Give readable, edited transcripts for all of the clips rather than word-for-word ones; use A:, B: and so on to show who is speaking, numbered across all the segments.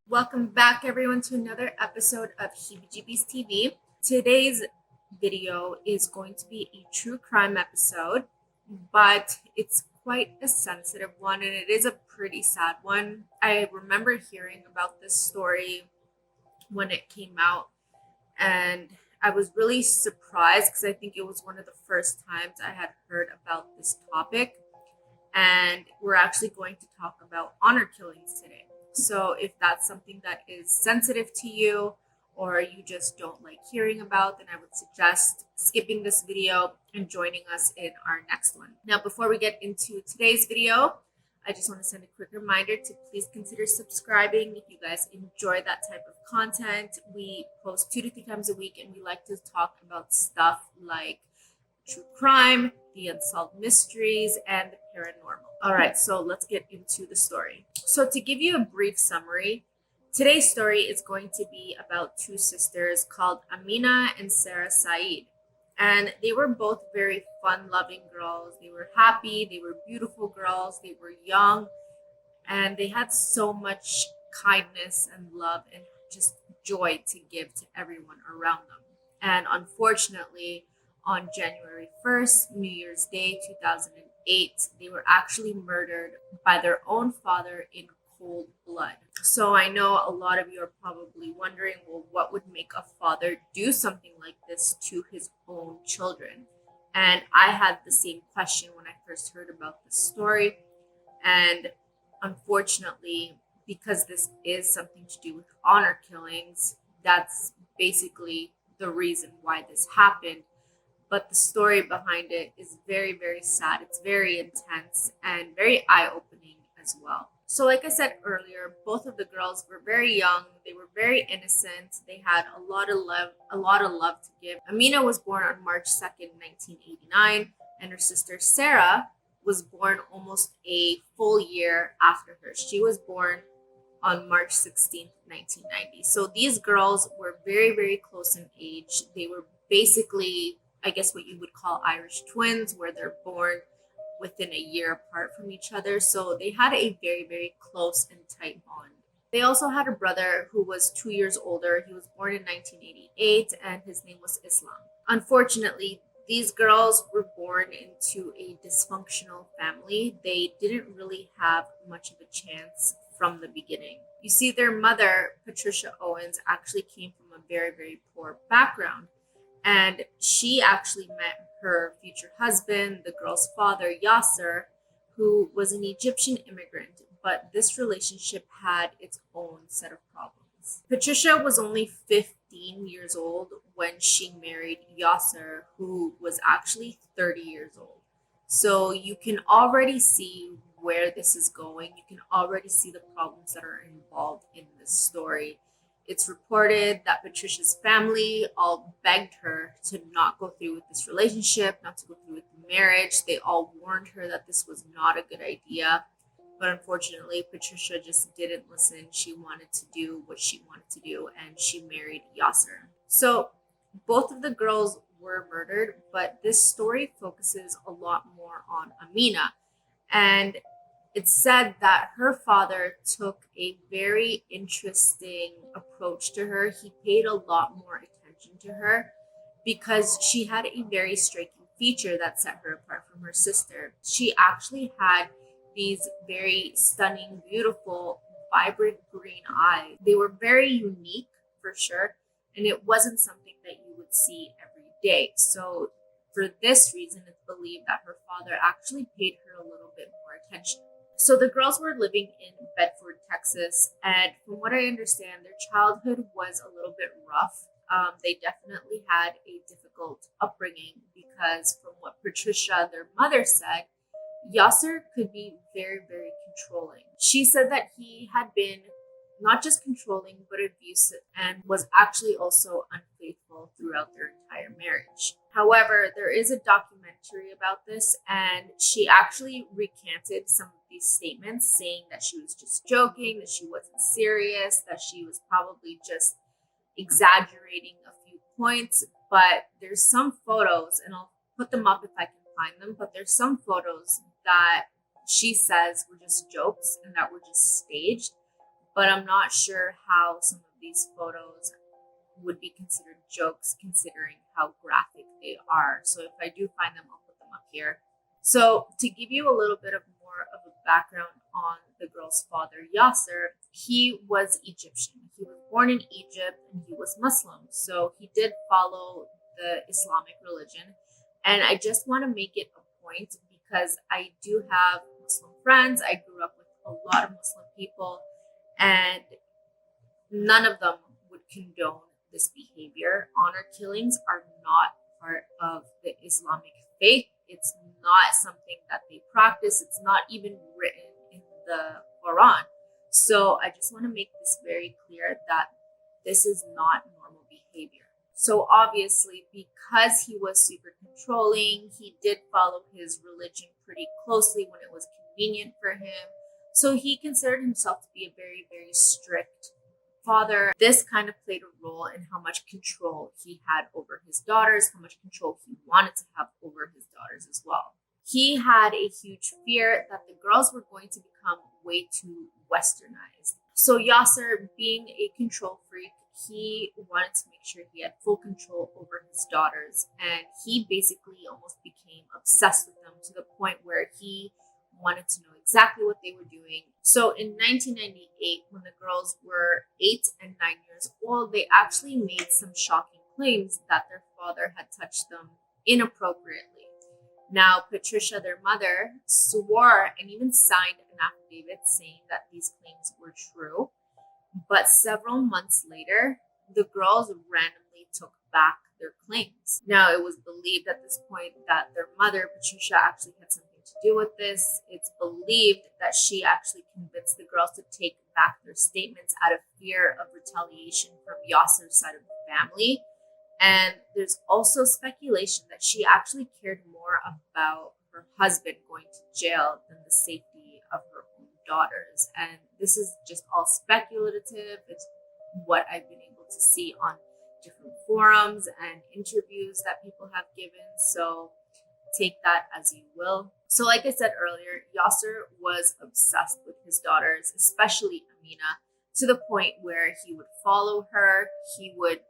A: Welcome back, everyone, to another episode of Heebie-Jeebies TV. Today's video is going to be a true crime episode, but it's quite a sensitive one and it is a pretty sad one. I remember hearing about this story when it came out, and I was really surprised because I think it was one of the first times I had heard about this topic. And we're actually going to talk about honor killings today. So, if that's something that is sensitive to you or you just don't like hearing about, then I would suggest skipping this video and joining us in our next one. Now, before we get into today's video, I just want to send a quick reminder to please consider subscribing if you guys enjoy that type of content. We post 2 to 3 times a week and we like to talk about stuff like true crime, the unsolved mysteries, and the paranormal. All right, so let's get into the story. So, to give you a brief summary, today's story is going to be about two sisters called Amina and Sarah Said. And they were both very fun loving girls. They were happy, they were beautiful girls, they were young, and they had so much kindness and love and just joy to give to everyone around them. And unfortunately, on January 1st, New Year's Day 2008, they were actually murdered by their own father in cold blood. So I know a lot of you are probably wondering, well, what would make a father do something like this to his own children? And I had the same question when I first heard about this story. And unfortunately, because this is something to do with honor killings, that's basically the reason why this happened. But the story behind it is very, very sad. It's very intense and very eye-opening as well. So, like I said earlier, both of the girls were very young. They were very innocent. They had a lot of love to give. Amina was born on March 2nd, 1989, and her sister Sarah was born almost a full year after her. She was born on March 16th, 1990. So these girls were very, very close in age. They were basically, I guess, what you would call Irish twins, where they're born within a year apart from each other. So they had a very, very close and tight bond. They also had a brother who was 2 years older. He was born in 1988 and his name was Islam. Unfortunately, these girls were born into a dysfunctional family. They didn't really have much of a chance from the beginning. You see, their mother, Patricia Owens, actually came from a very, very poor background. And she actually met her future husband, the girl's father, Yasser, who was an Egyptian immigrant. But this relationship had its own set of problems. Patricia was only 15 years old when she married Yasser, who was actually 30 years old. So you can already see where this is going. You can already see the problems that are involved in this story. It's reported that Patricia's family all begged her to not go through with this relationship, not to go through with the marriage. They all warned her that this was not a good idea. But unfortunately, Patricia just didn't listen. She wanted to do what she wanted to do, and she married Yasser. So both of the girls were murdered, but this story focuses a lot more on Amina. And it's said that her father took a very interesting approach to her. He paid a lot more attention to her because she had a very striking feature that set her apart from her sister. She actually had these very stunning, beautiful, vibrant green eyes. They were very unique for sure, and it wasn't something that you would see every day. So for this reason, it's believed that her father actually paid her a little bit more attention. So the girls were living in Bedford, Texas, and from what I understand, their childhood was a little bit rough. They definitely had a difficult upbringing because, from what Patricia, their mother, said, Yasser could be very, very controlling. She said that he had been not just controlling, but abusive, and was actually also unfaithful throughout their entire marriage. However, there is a documentary about this, and she actually recanted some of these statements, saying that she was just joking, that she wasn't serious, that she was probably just exaggerating a few points. But there's some photos, and I'll put them up if I can find them, but there's some photos that she says were just jokes and that were just staged. but I'm not sure how some of these photos would be considered jokes considering how graphic they are. So if I do find them, I'll put them up here. So to give you a little bit of more of a background on the girl's father, Yasser, he was Egyptian. He was born in Egypt and he was Muslim. So he did follow the Islamic religion. And I just want to make it a point because I do have Muslim friends. I grew up with a lot of Muslim people, and none of them would condone this behavior. Honor killings are not part of the Islamic faith. It's not something that they practice. It's not even written in the Quran. So I just want to make this very clear that this is not normal behavior. So obviously, because he was super controlling, he did follow his religion pretty closely when it was convenient for him. So he considered himself to be a very, very strict father. This kind of played a role in how much control he had over his daughters, how much control he wanted to have over his daughters as well. He had a huge fear that the girls were going to become way too westernized. So Yasser, being a control freak, he wanted to make sure he had full control over his daughters, and he basically almost became obsessed with them to the point where he wanted to know exactly what they were doing. So in 1998, when the girls were 8 and 9 years old, they actually made some shocking claims that their father had touched them inappropriately. Now, Patricia, their mother, swore and even signed an affidavit saying that these claims were true. But several months later, the girls randomly took back their claims. Now, it was believed at this point that their mother, Patricia, actually had something to do with this. It's believed that she actually convinced the girls to take back their statements out of fear of retaliation from Yasser's side of the family. And there's also speculation that she actually cared more about her husband going to jail than the safety of her own daughters. And this is just all speculative. It's what I've been able to see on different forums and interviews that people have given. So take that as you will. So like I said earlier, Yasser was obsessed with his daughters, especially Amina, to the point where he would follow her. He would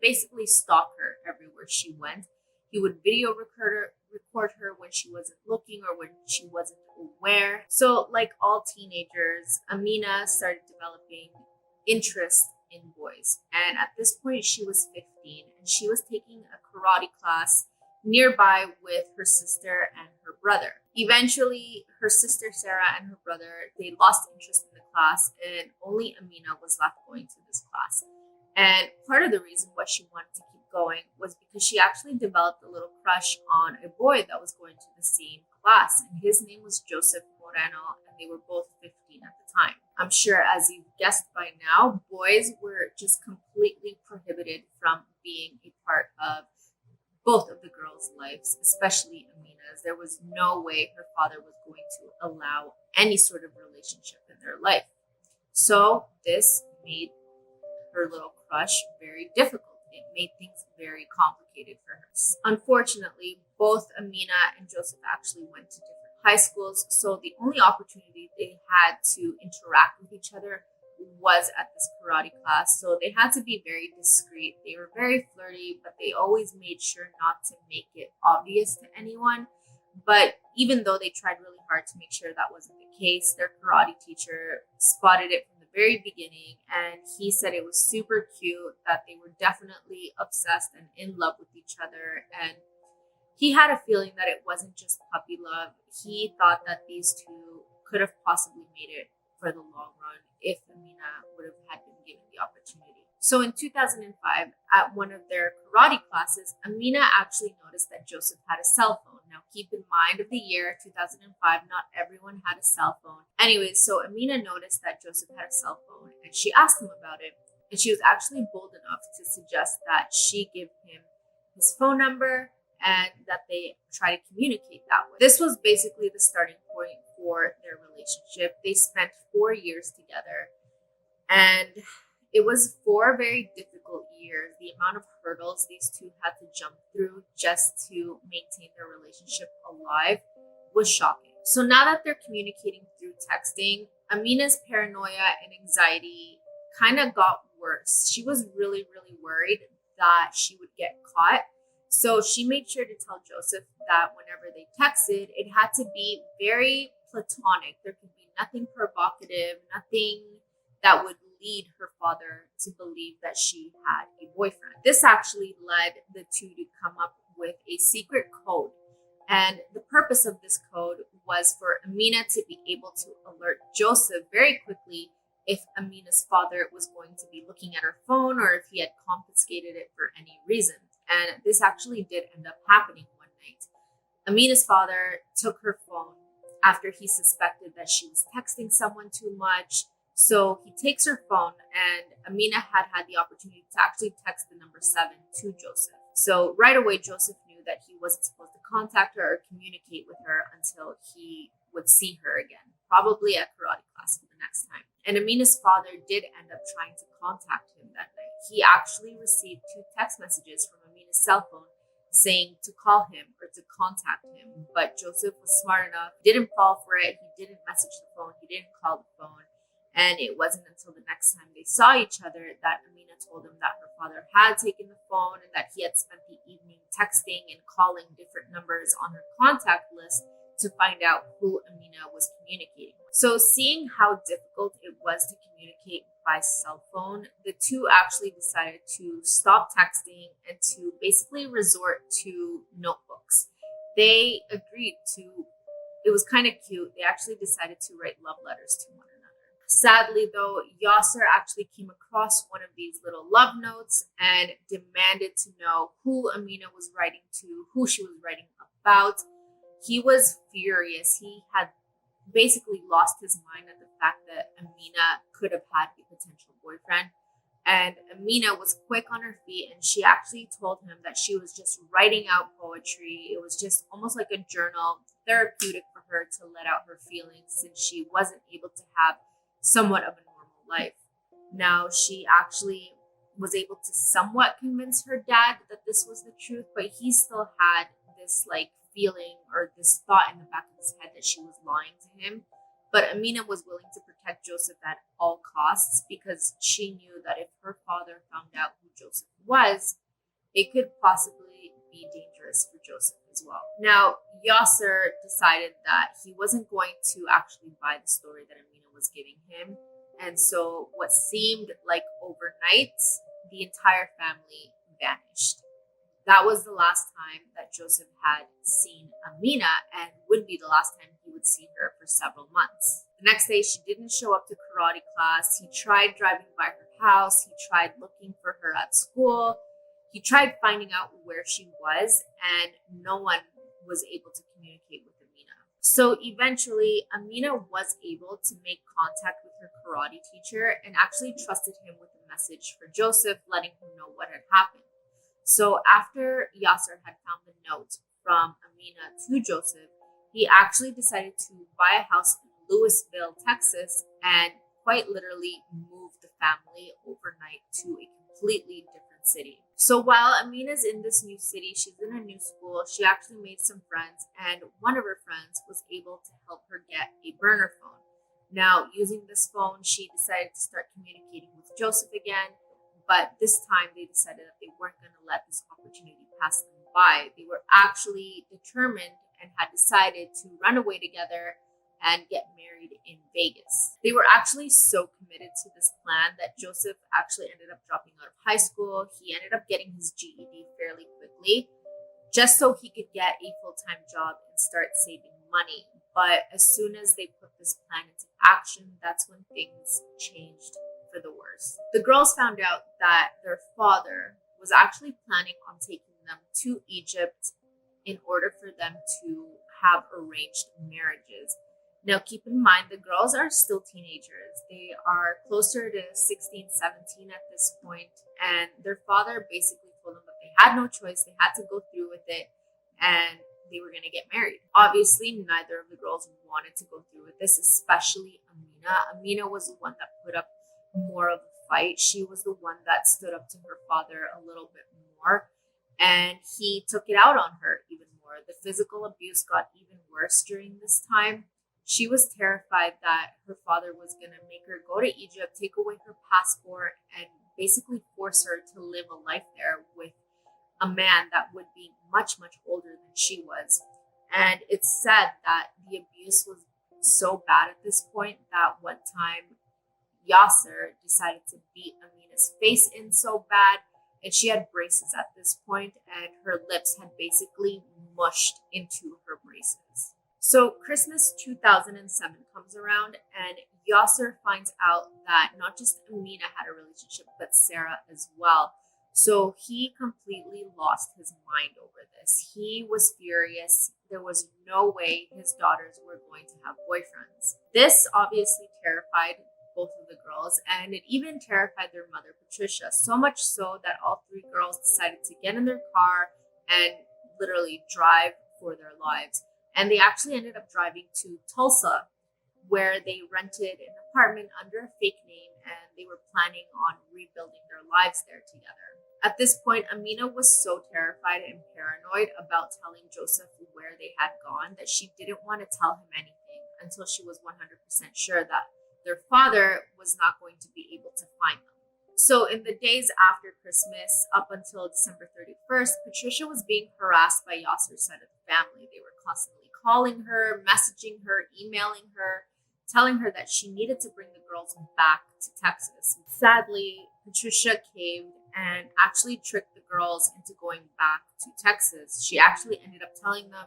A: basically stalk her everywhere she went. He would video record her when she wasn't looking or when she wasn't aware. So like all teenagers, Amina started developing interest in boys. And at this point, she was 15 and she was taking a karate class nearby with her sister and her brother. Eventually, her sister Sarah and her brother, they lost interest in the class, and only Amina was left going to this class. And part of the reason why she wanted to keep going was because she actually developed a little crush on a boy that was going to the same class, and his name was Joseph Moreno, and they were both 15 at the time. I'm sure, as you've guessed by now, boys were just completely prohibited from being a part of both of the girls' lives, especially Amina's. There was no way her father was going to allow any sort of relationship in their life. So this made her little crush very difficult. It made things very complicated for her. Unfortunately, both Amina and Joseph actually went to different high schools, so the only opportunity they had to interact with each other was at this karate class. So they had to be very discreet. They were very flirty, but they always made sure not to make it obvious to anyone. But even though they tried really hard to make sure that wasn't the case, their karate teacher spotted it from the very beginning, and he said it was super cute, that they were definitely obsessed and in love with each other. And he had a feeling that it wasn't just puppy love. He thought that these two could have possibly made it for the long run if Amina would have had been given the opportunity. So in 2005, at one of their karate classes, Amina actually noticed that Joseph had a cell phone. Now keep in mind of the year 2005, not everyone had a cell phone. Anyways, so Amina noticed that Joseph had a cell phone and she asked him about it. And she was actually bold enough to suggest that she give him his phone number and that they try to communicate that way. This was basically the starting point for their relationship. They spent 4 years together, and it was 4 very difficult years. The amount of hurdles these two had to jump through just to maintain their relationship alive was shocking. So now that they're communicating through texting, Amina's paranoia and anxiety kind of got worse. She was really, really worried that she would get caught. So she made sure to tell Joseph that whenever they texted, it had to be very platonic. There could be nothing provocative, nothing that would lead her father to believe that she had a boyfriend. This actually led the two to come up with a secret code. And the purpose of this code was for Amina to be able to alert Joseph very quickly if Amina's father was going to be looking at her phone or if he had confiscated it for any reason. And this actually did end up happening one night. Amina's father took her phone after he suspected that she was texting someone too much. So he takes her phone, and Amina had the opportunity to actually text the number 7 to Joseph. So right away, Joseph knew that he wasn't supposed to contact her or communicate with her until he would see her again, probably at karate class for the next time. And Amina's father did end up trying to contact him that night. He actually received 2 text messages from Amina's cell phone saying to call him or to contact him. But Joseph was smart enough, didn't fall for it. He didn't message the phone. He didn't call the phone. And it wasn't until the next time they saw each other that Amina told him that her father had taken the phone and that he had spent the evening texting and calling different numbers on her contact list to find out who Amina was communicating with. So seeing how difficult it was to communicate by cell phone, the two actually decided to stop texting and to basically resort to notebooks. They agreed to, it was kind of cute, they actually decided to write love letters to one another. Sadly, though, Yasser actually came across one of these little love notes and demanded to know who Amina was writing to, who she was writing about. He was furious. He had basically lost his mind at the fact that Amina could have had a potential boyfriend. And Amina was quick on her feet, and she actually told him that she was just writing out poetry. It was just almost like a journal, therapeutic for her to let out her feelings since she wasn't able to have somewhat of a normal life. Now, she actually was able to somewhat convince her dad that this was the truth, but he still had this feeling or this thought in the back of his head that she was lying to him. But Amina was willing to protect Joseph at all costs because she knew that if her father found out who Joseph was, it could possibly be dangerous for Joseph as well. Now, Yasser decided that he wasn't going to actually buy the story that Amina was giving him. And so what seemed like overnight, the entire family vanished. That was the last time that Joseph had seen Amina and would be the last time he would see her for several months. The next day, she didn't show up to karate class. He tried driving by her house. He tried looking for her at school. He tried finding out where she was, and no one was able to communicate with Amina. So eventually, Amina was able to make contact with her karate teacher and actually trusted him with a message for Joseph, letting him know what had happened. So after Yasser had found the note from Amina to Joseph, he actually decided to buy a house in Louisville, Texas, and quite literally move the family overnight to a completely different city. So while Amina's in this new city, she's in a new school, she actually made some friends, and one of her friends was able to help her get a burner phone. Now, using this phone, she decided to start communicating with Joseph again. But this time they decided that they weren't going to let this opportunity pass them by. They were actually determined and had decided to run away together and get married in Vegas. They were actually so committed to this plan that Joseph actually ended up dropping out of high school. He ended up getting his GED fairly quickly, just so he could get a full-time job and start saving money. But as soon as they put this plan into action, that's when things changed for the worse. The girls found out that their father was actually planning on taking them to Egypt in order for them to have arranged marriages. Now, keep in mind, the girls are still teenagers. They are closer to 16, 17 at this point, and their father basically told them that they had no choice. They had to go through with it, and they were going to get married. Obviously, neither of the girls wanted to go through with this, especially Amina. Amina was the one that put up more of a fight. She was the one that stood up to her father a little bit more, and he took it out on her even more. The physical abuse got even worse during this time. She was terrified that her father was going to make her go to Egypt, take away her passport, and basically force her to live a life there with a man that would be much, much older than she was. And it's said that the abuse was so bad at this point that one time Yasser decided to beat Amina's face in so bad, and she had braces at this point, and her lips had basically mushed into her braces. So Christmas 2007 comes around, and Yasser finds out that not just Amina had a relationship, but Sarah as well. So he completely lost his mind over this. He was furious. There was no way his daughters were going to have boyfriends. This obviously terrified both of the girls, and it even terrified their mother, Patricia, so much so that all three girls decided to get in their car and literally drive for their lives. And they actually ended up driving to Tulsa, where they rented an apartment under a fake name, and they were planning on rebuilding their lives there together. At this point, Amina was so terrified and paranoid about telling Joseph where they had gone that she didn't want to tell him anything until she was 100% sure that their father was not going to be able to find them. So in the days after Christmas, up until December 31st, Patricia was being harassed by Yasser's side of the family. They were constantly calling her, messaging her, emailing her, telling her that she needed to bring the girls back to Texas. Sadly, Patricia caved and actually tricked the girls into going back to Texas. She actually ended up telling them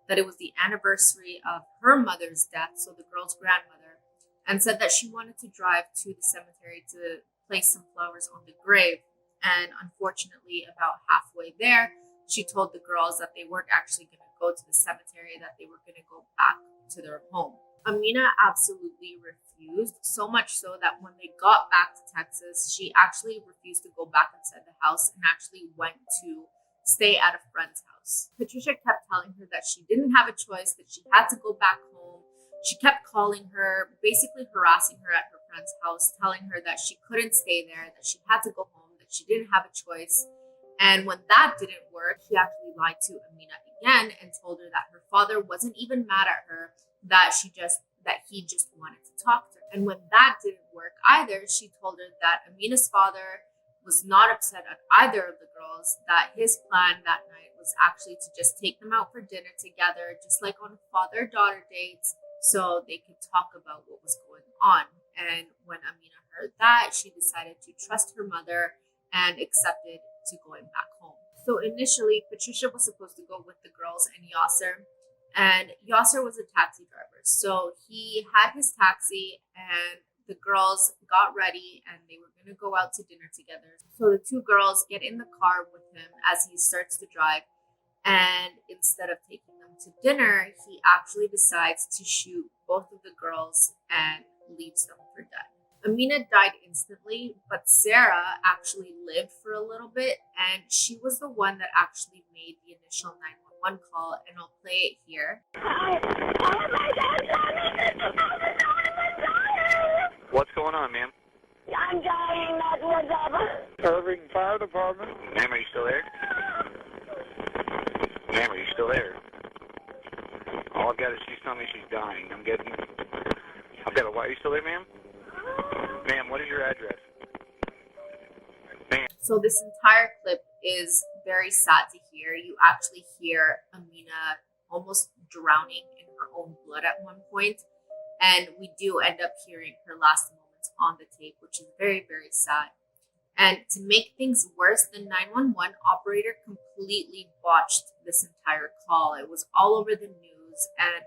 A: that it was the anniversary of her mother's death, so the girls' grandmother, and said that she wanted to drive to the cemetery to place some flowers on the grave. And unfortunately, about halfway there, she told the girls that they weren't actually going to go to the cemetery, that they were going to go back to their home. Amina absolutely refused, so much so that when they got back to Texas, she actually refused to go back inside the house and actually went to stay at a friend's house. Patricia kept telling her that she didn't have a choice, that she had to go back home. She kept calling her, basically harassing her at her friend's house, telling her that she couldn't stay there, that she had to go home, that she didn't have a choice. And when that didn't work, she actually lied to Amina again and told her that her father wasn't even mad at her, that he just wanted to talk to her. And when that didn't work either, she told her that Amina's father was not upset at either of the girls, that his plan that night was actually to just take them out for dinner together, just like on father-daughter dates, so they could talk about what was going on. And when Amina heard that, she decided to trust her mother and accepted to going back home. So initially, Patricia was supposed to go with the girls and Yasser, and Yasser was a taxi driver. So he had his taxi, and the girls got ready and they were going to go out to dinner together. So the two girls get in the car with him as he starts to drive, and instead of taking them to dinner, he actually decides to shoot both of the girls and leaves them for dead. Amina died instantly, but Sarah actually lived for a little bit, and she was the one that actually made the initial 911 call, and I'll play it here.
B: What's going on, ma'am?
C: I'm dying, that's what's up.
B: Irving Fire Department. Ma'am, are you still there? Ma'am, are you still there? All I've got is she's telling me she's dying. I've got a, why are you still there, ma'am? Ma'am, what is your address? Ma'am.
A: So this entire clip is very sad to hear. You actually hear Amina almost drowning in her own blood at one point, and we do end up hearing her last moments on the tape, which is very, very sad. And to make things worse, the 911 operator completely botched this entire call. It was all over the news, and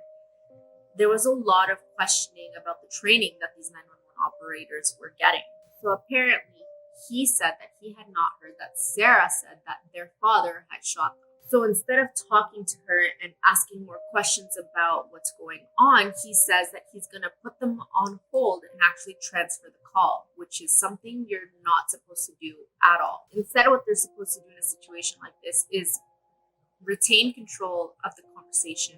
A: there was a lot of questioning about the training that these 911 operators were getting. So apparently, he said that he had not heard that Sarah said that their father had shot them. So instead of talking to her and asking more questions about what's going on, he says that he's going to put them on hold and actually transfer the call, which is something you're not supposed to do at all. Instead, what they're supposed to do in a situation like this is retain control of the conversation,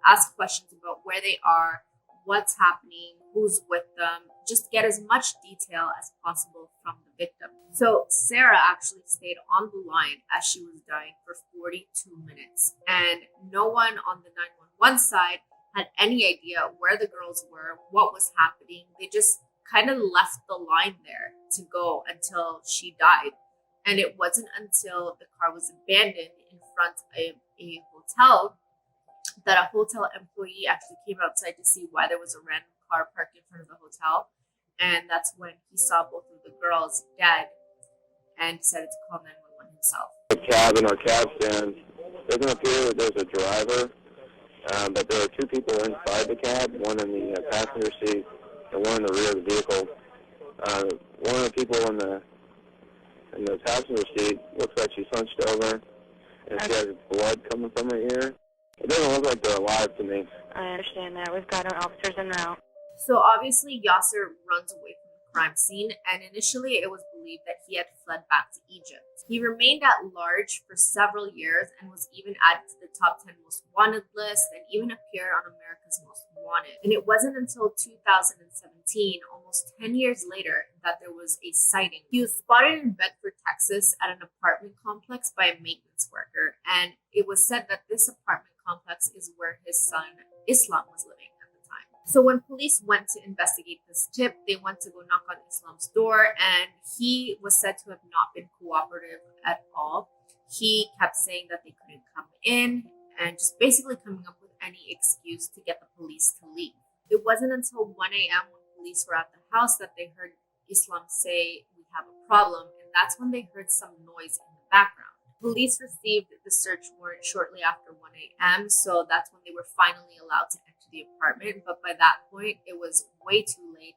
A: ask questions about where they are, what's happening, who's with them, just get as much detail as possible from the victim. So Sarah actually stayed on the line as she was dying for 42 minutes, and no one on the 911 side had any idea where the girls were, what was happening. They just kind of left the line there to go until she died. And it wasn't until the car was abandoned in front of a hotel that a hotel employee actually came outside to see why there was a random car parked in front of the hotel. And that's when he saw both of the girls dead and decided to call 911 himself.
D: The cab in our cab stand, it doesn't appear that there's a driver, but there are two people inside the cab, one in the passenger seat and one in the rear of the vehicle. One of the people in the passenger seat looks like she's hunched over, and she has blood coming from her ear. It doesn't look like they're alive to me.
C: I understand that. We've got our officers en route.
A: So obviously Yasser runs away from the crime scene, and initially it was believed that he had fled back to Egypt. He remained at large for several years and was even added to the top 10 most wanted list and even appeared on America's Most Wanted. And it wasn't until 2017, almost 10 years later, that there was a sighting. He was spotted in Bedford, Texas at an apartment complex by a maintenance worker, and it was said that this apartment complex is where his son Islam was living. So when police went to investigate this tip, they went to go knock on Islam's door, and he was said to have not been cooperative at all. He kept saying that they couldn't come in and just basically coming up with any excuse to get the police to leave. It wasn't until 1 a.m. when police were at the house that they heard Islam say, "We have a problem," and that's when they heard some noise in the background. Police received the search warrant shortly after 1 a.m., so that's when they were finally allowed to enter the apartment. But by that point, it was way too late.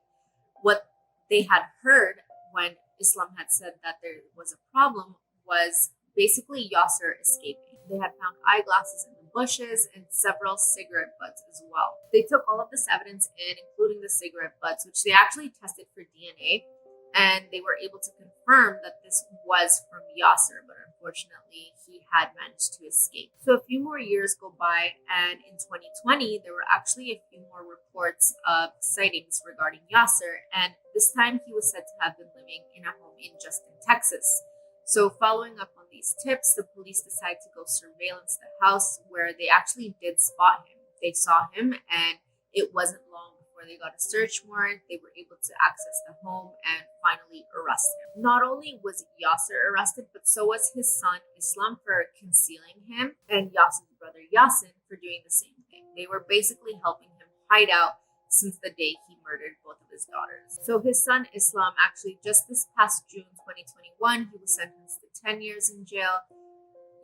A: What they had heard when Islam had said that there was a problem was basically Yasser escaping. They had found eyeglasses in the bushes and several cigarette butts as well. They took all of this evidence in, including the cigarette butts, which they actually tested for DNA, and they were able to confirm that this was from Yasser, but unfortunately, he had managed to escape. So a few more years go by, and in 2020, there were actually a few more reports of sightings regarding Yasser, and this time he was said to have been living in a home in Justin, Texas. So following up on these tips, the police decided to go surveillance the house, where they actually did spot him. They saw him, and it wasn't long before they got a search warrant. They were able to access the home and finally arrest him. Not only was Yasser arrested, but so was his son Islam for concealing him, and Yasser's brother Yasin for doing the same thing. They were basically helping him hide out since the day he murdered both of his daughters. So his son Islam, actually just this past June 2021, he was sentenced to 10 years in jail.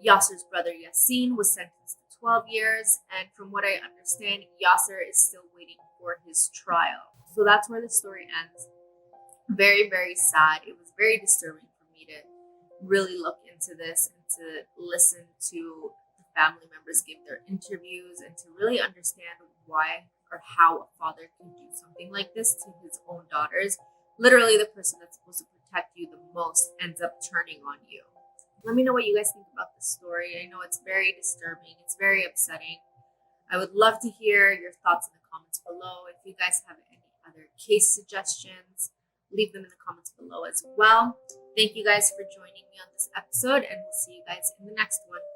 A: Yasser's brother Yasin was sentenced to 12 years, and from what I understand, Yasser is still waiting for his trial. So that's where the story ends. Very, very sad. It was very disturbing for me to really look into this and to listen to the family members give their interviews and to really understand why or how a father can do something like this to his own daughters. Literally, the person that's supposed to protect you the most ends up turning on you. Let me know what you guys think about this story. I know it's very disturbing. It's very upsetting. I would love to hear your thoughts in the comments below. If you guys have any other case suggestions, leave them in the comments below as well. Thank you guys for joining me on this episode, and we'll see you guys in the next one.